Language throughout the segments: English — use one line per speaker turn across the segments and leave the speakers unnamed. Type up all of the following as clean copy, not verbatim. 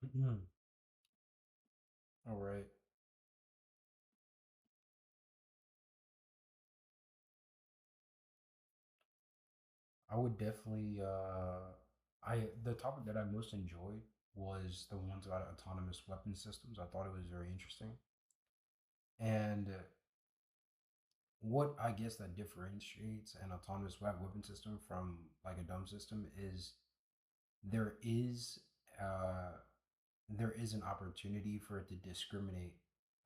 Mhm. All right. I would definitely I the topic that I most enjoyed was the ones about autonomous weapon systems. I thought it was very interesting. And what I guess that differentiates an autonomous weapon system from like a dumb system is there is uh there is an opportunity for it to discriminate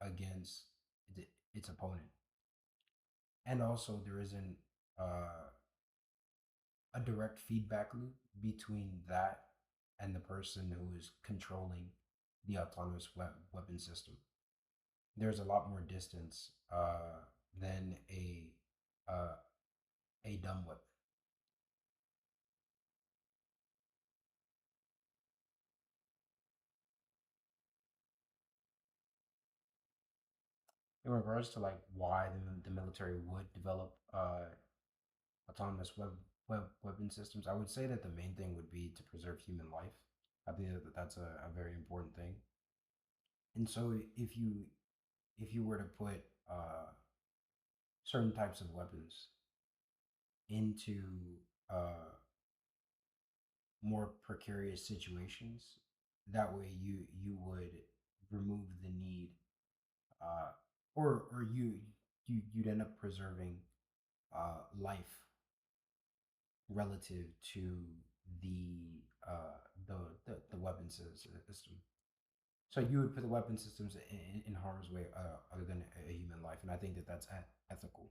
against its opponent. And also there isn't uh a direct feedback loop between that and the person who is controlling the autonomous weapon system. There's a lot more distance than uh, a dumb weapon. In regards to like why the military would develop autonomous weapon systems, I would say that the main thing would be to preserve human life. I think that that's a very important thing. And so if you were to put certain types of weapons into uh, more precarious situations. That way, you would remove the need, uh, or you'd end up preserving life relative to the the weapon system. So you would put the weapon systems in harm's way other than a human life, and I think that that's ethical.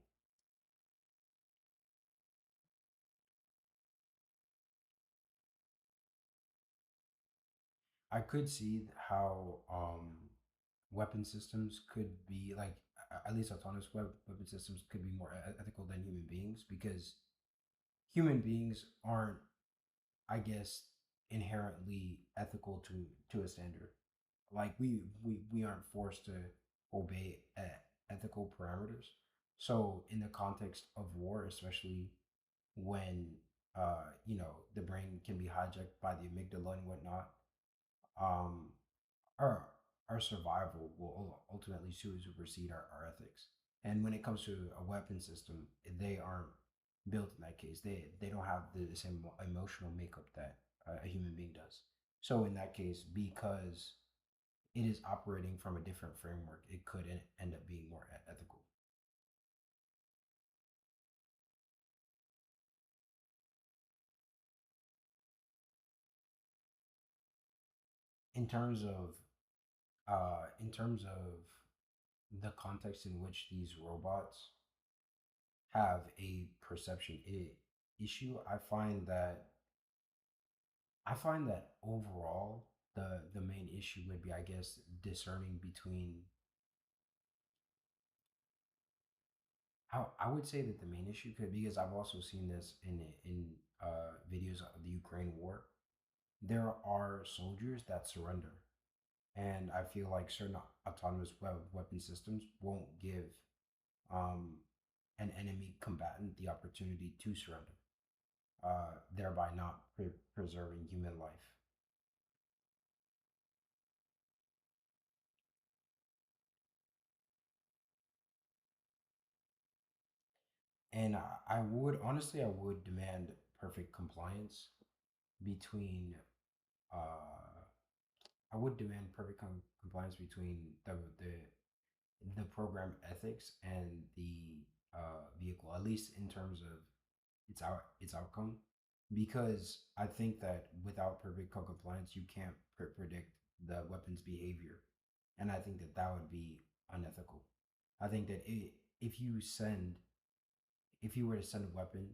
I could see how weapon systems could be like at least autonomous weapon systems could be more ethical than human beings because human beings aren't, I guess, inherently ethical to a standard. Like we aren't forced to obey ethical parameters. So in the context of war, especially when you know the brain can be hijacked by the amygdala and whatnot, um, our our survival will ultimately supersede our ethics. And when it comes to a weapon system, they aren't built in that case. They don't have the same emotional makeup that a human being does. So in that case, because it is operating from a different framework, it could end up being more ethical. In terms of the context in which these robots have a perception issue, I find that overall the main issue would be, I guess, discerning between. I would say that the main issue could, because I've also seen this in videos of the Ukraine war. There are soldiers that surrender, and I feel like certain autonomous weapon systems won't give um, an enemy combatant the opportunity to surrender, thereby not preserving human life. And I would honestly, I would demand perfect compliance between. Uh, I would demand perfect compliance between the program ethics and the vehicle, at least in terms of its outcome, because I think that without perfect compliance, you can't predict the weapon's behavior, and I think that that would be unethical. I think that if you were to send a weapon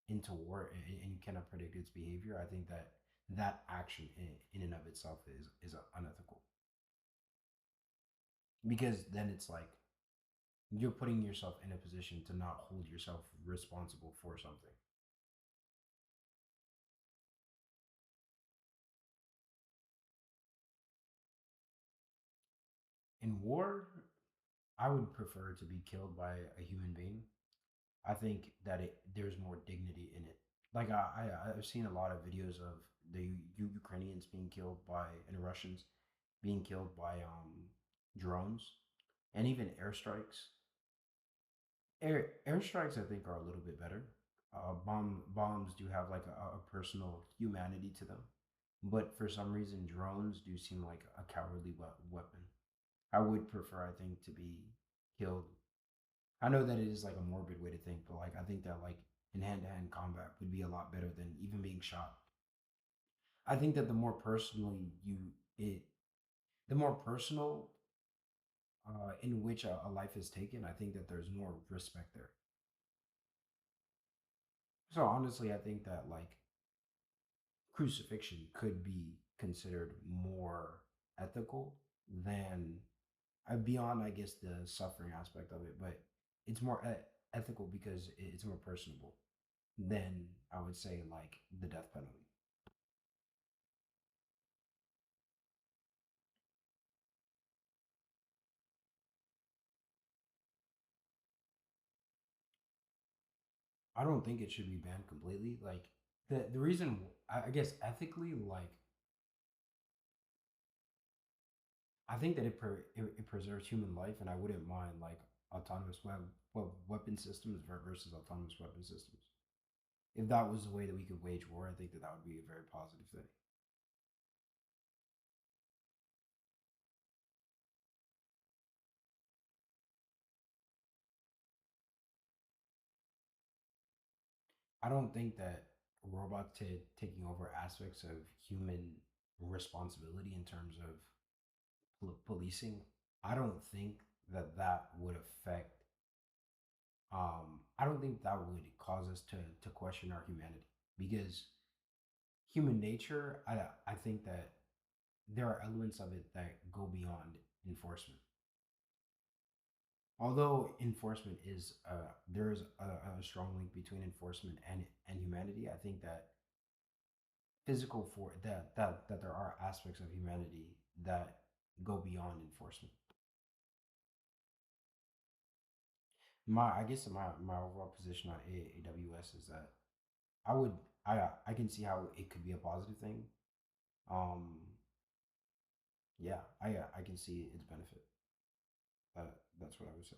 into war and you cannot predict its behavior, I think that that action in and of itself is unethical, because then it's like you're putting yourself in a position to not hold yourself responsible for something. In war, I would prefer to be killed by a human being. I think that there's more dignity in it. Like I've seen a lot of videos of the Ukrainians being killed by and Russians being killed by drones and even airstrikes. Airstrikes, I think, are a little bit better. Bombs do have like a personal humanity to them, but for some reason, drones do seem like a cowardly weapon. I would prefer, I think, to be killed. I know that it is like a morbid way to think, but like I think that like in hand to hand combat would be a lot better than even being shot. I think that the more personally the more personal in which a life is taken, I think that there's more respect there. So honestly, I think that like crucifixion could be considered more ethical than beyond, I guess, the suffering aspect of it, but it's more ethical because it's more personable than I would say like the death penalty. I don't think it should be banned completely. Like the reason I guess ethically, like I think that it preserves human life, and I wouldn't mind like autonomous weapon systems versus autonomous weapon systems. If that was the way that we could wage war, I think that that would be a very positive thing. I don't think that robots taking over aspects of human responsibility in terms of policing. I don't think that that would affect. I don't think that would cause us to question our humanity because human nature. I think that there are elements of it that go beyond enforcement. Although enforcement is there is a strong link between enforcement and humanity. I think that physical for that there are aspects of humanity that go beyond enforcement. My I guess my overall position on AWS is that I would I can see how it could be a positive thing. Um, yeah, I can see its benefit. That's what I would say.